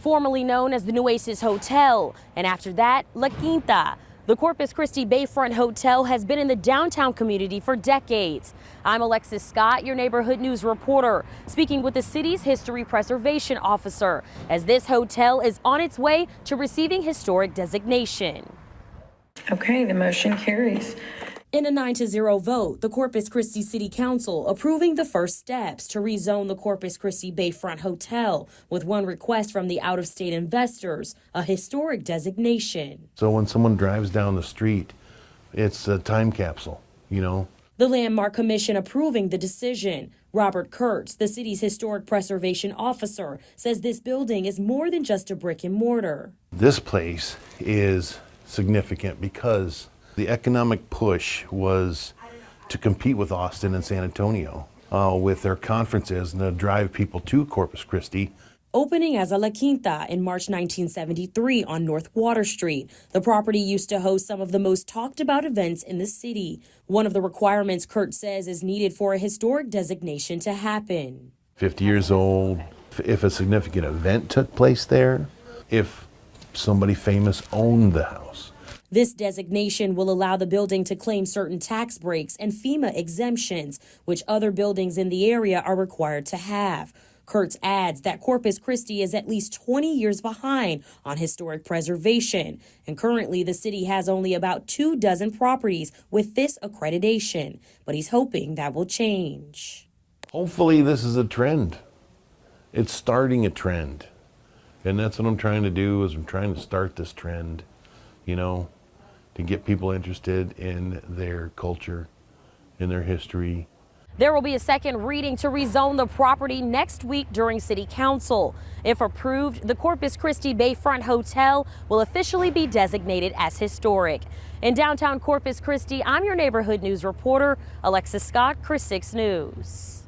formerly known as the Nueces Hotel, and after that, La Quinta. The Corpus Christi Bayfront Hotel has been in the downtown community for decades. I'm Alexis Scott, your neighborhood news reporter, speaking with the city's history preservation officer, as this hotel is on its way to receiving historic designation. Okay, the motion carries. In a 9-0 vote, the Corpus Christi City Council approving the first steps to rezone the Corpus Christi Bayfront Hotel, with one request from the out-of-state investors, a historic designation. So when someone drives down the street, it's a time capsule, you know. The Landmark Commission approving the decision. Robert Kurtz, the city's historic preservation officer, says this building is more than just a brick and mortar. This place is significant because the economic push was to compete with Austin and San Antonio with their conferences and to drive people to Corpus Christi. Opening as a La Quinta in March 1973 on North Water Street, the property used to host some of the most talked about events in the city. One of the requirements Kurt says is needed for a historic designation to happen. 50 years old, if a significant event took place there, if somebody famous owned the house. This designation will allow the building to claim certain tax breaks and FEMA exemptions, which other buildings in the area are required to have. Kurtz adds that Corpus Christi is at least 20 years behind on historic preservation, and currently the city has only about 24 properties with this accreditation, but he's hoping that will change. Hopefully this is a trend. It's starting a trend, and that's what I'm trying to do, is I'm trying to start this trend, you know, to get people interested in their culture, in their history. There will be a second reading to rezone the property next week during City Council. If approved, the Corpus Christi Bayfront Hotel will officially be designated as historic. In downtown Corpus Christi, I'm your neighborhood news reporter, Alexis Scott, Chris 6 News.